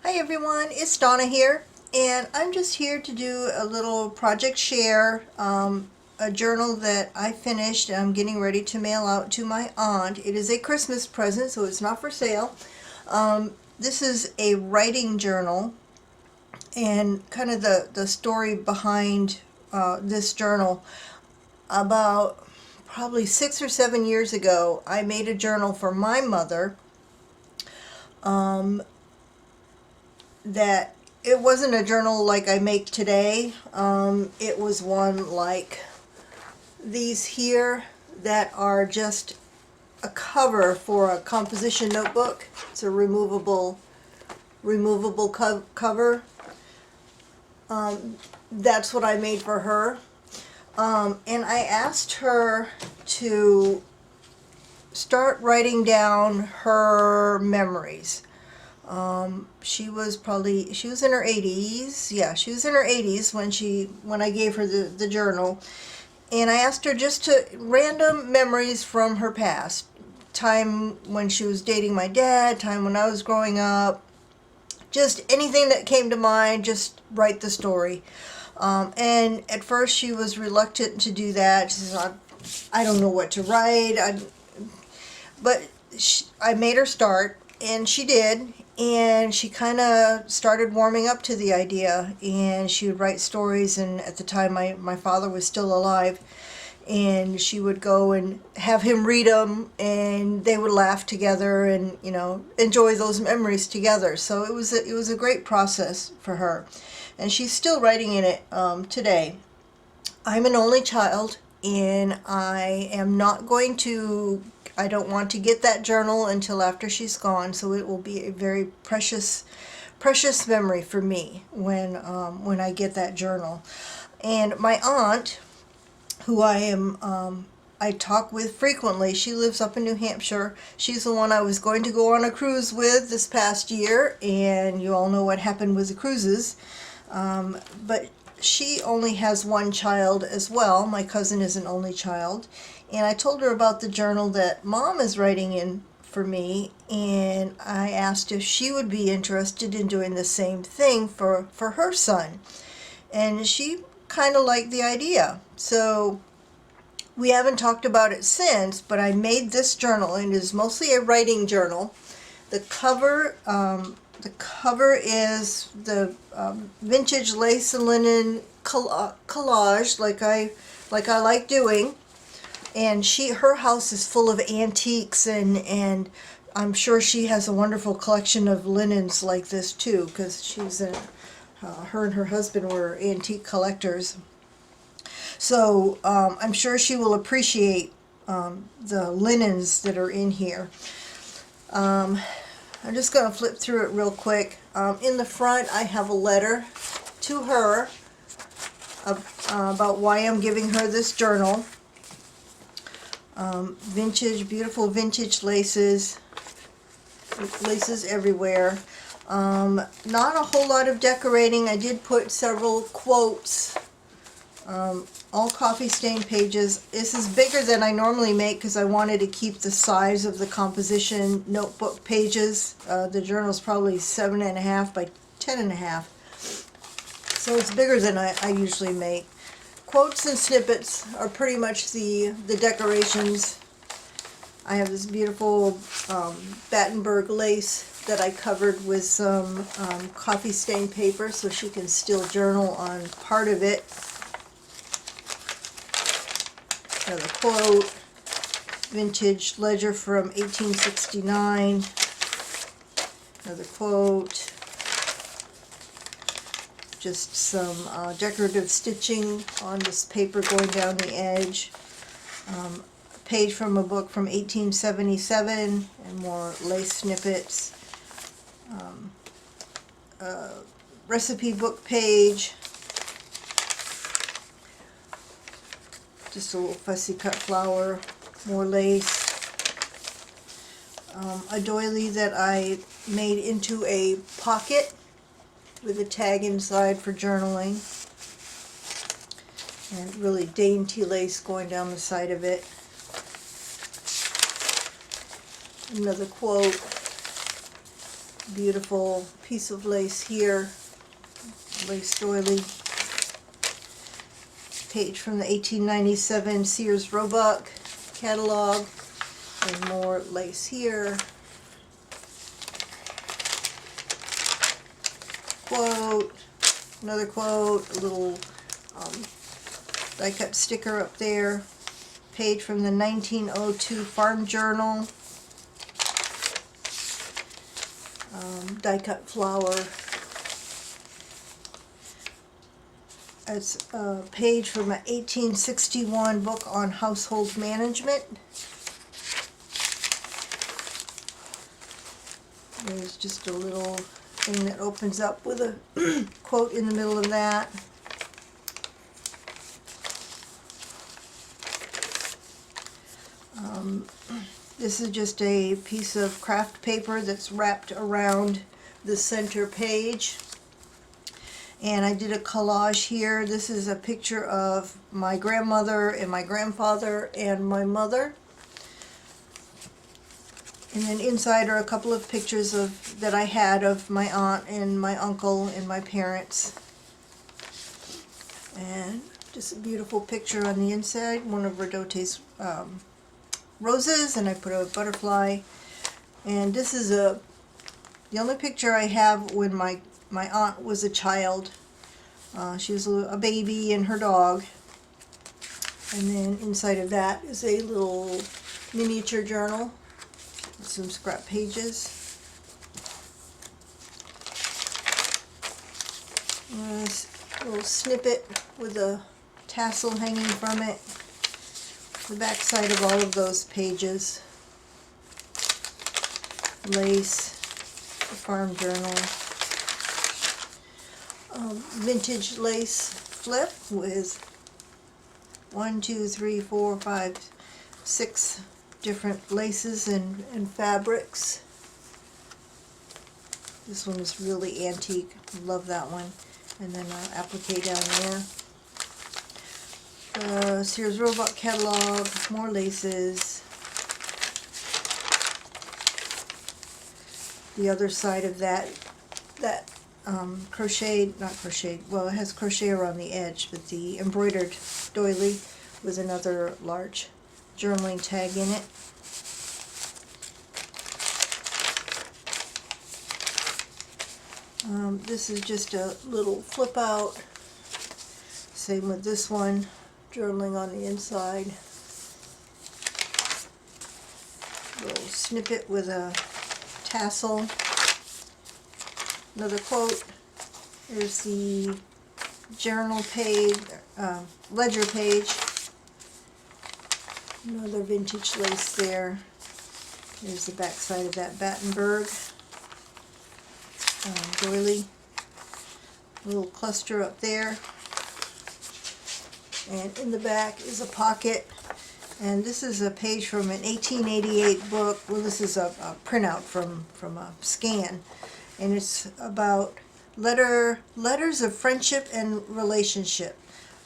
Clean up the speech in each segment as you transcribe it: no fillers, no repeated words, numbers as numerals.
Hi everyone, it's Donna here, and I'm just here to do a little project share, a journal that I finished and I'm getting ready to mail out to my aunt. It is a Christmas present, so it's not for sale. This is a writing journal, and kind of the story behind this journal. About probably 6 or 7 years ago, I made a journal for my mother. Um, that it wasn't a journal like I make today. It was one like these here that are just a cover for a composition notebook. It's a removable cover. That's what I made for her. And I asked her to start writing down her memories. She was in her 80s. Yeah, she was in her 80s when I gave her the journal. And I asked her just to random memories from her past. Time when she was dating my dad, time when I was growing up, just anything that came to mind, just write the story. And at first she was reluctant to do that. She said, I don't know what to write. But I made her start, and she did, and she kind of started warming up to the idea, and she would write stories, and at the time my father was still alive, and she would go and have him read them, and they would laugh together and, enjoy those memories together. So it was a great process for her, and she's still writing in it today. I'm an only child, and I don't want to get that journal until after she's gone, so it will be a very precious memory for me when I get that journal. And my aunt, who I talk with frequently. She lives up in New Hampshire. She's the one I was going to go on a cruise with this past year, and you all know what happened with the cruises. But she only has one child as well. My cousin is an only child. And I told her about the journal that Mom is writing in for me, and I asked if she would be interested in doing the same thing for her son. And she kind of liked the idea. So we haven't talked about it since, but I made this journal, and it is mostly a writing journal. The cover is the vintage lace and linen collage, like I like doing. And her house is full of antiques, and I'm sure she has a wonderful collection of linens like this too, because her and her husband were antique collectors. So I'm sure she will appreciate the linens that are in here. I'm just going to flip through it real quick. In the front, I have a letter to her about why I'm giving her this journal. Beautiful vintage laces everywhere. Not a whole lot of decorating. I did put several quotes, all coffee stained pages. This is bigger than I normally make because I wanted to keep the size of the composition notebook pages. The journal's probably 7.5 by 10.5, so it's bigger than I usually make. Quotes and snippets are pretty much the decorations. I have this beautiful Battenberg lace that I covered with some coffee stained paper so she can still journal on part of it. Another quote, vintage ledger from 1869. Another quote. Just some decorative stitching on this paper going down the edge. A page from a book from 1877 and more lace snippets. Recipe book page. Just a little fussy cut flower, more lace. A doily that I made into a pocket with a tag inside for journaling, and really dainty lace going down the side of it. Another quote, Beautiful piece of lace here, lace doily. Page from the 1897 Sears Roebuck catalog, and more lace here. Quote, another quote, a little die cut sticker up there. Page from the 1902 Farm Journal. Die cut flower. It's a page from an 1861 book on household management. There's just a little thing that opens up with a quote in the middle of that. This is just a piece of craft paper that's wrapped around the center page. And I did a collage here. This is a picture of my grandmother and my grandfather and my mother. And then inside are a couple of pictures that I had of my aunt and my uncle and my parents. And just a beautiful picture on the inside, one of Verdote's roses, and I put a butterfly. And this is the only picture I have when my aunt was a child. She was a baby and her dog. And then inside of that is a little miniature journal with some scrap pages. This little snippet with a tassel hanging from it. The back side of all of those pages. Lace, the Farm Journal. Vintage lace flip with 6 different laces and fabrics. This one is really antique. Love that one. And then applique down there. Sears Roebuck catalog, more laces. The other side of that crocheted, not crocheted, well, it has crochet around the edge, but the embroidered doily with another large journaling tag in it. This is just a little flip out. Same with this one, journaling on the inside. Little snippet with a tassel. Another quote. There's the journal page, ledger page. Another vintage lace there. There's the back side of that Battenberg doily. A little cluster up there. And in the back is a pocket. And this is a page from an 1888 book. Well, this is a printout from a scan. And it's about letters of friendship and relationship.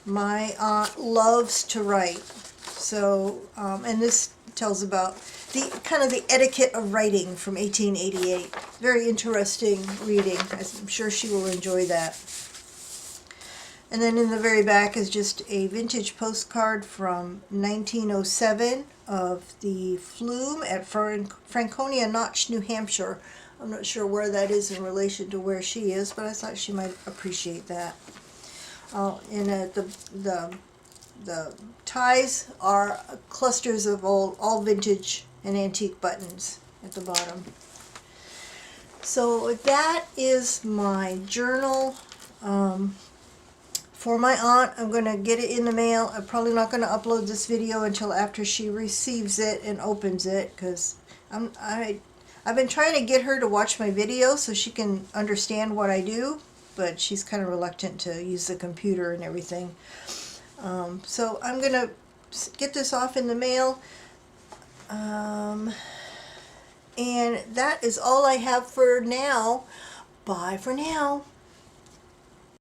My aunt loves to write. So, and this tells about the kind of the etiquette of writing from 1888. Very interesting reading. I'm sure she will enjoy that. And then in the very back is just a vintage postcard from 1907 of the Flume at Franconia Notch, New Hampshire. I'm not sure where that is in relation to where she is, but I thought she might appreciate that. And the ties are clusters of all vintage and antique buttons at the bottom. So that is my journal. For my aunt, I'm going to get it in the mail. I'm probably not going to upload this video until after she receives it and opens it, because I've been trying to get her to watch my videos so she can understand what I do, but she's kind of reluctant to use the computer and everything. So I'm going to get this off in the mail. And that is all I have for now. Bye for now.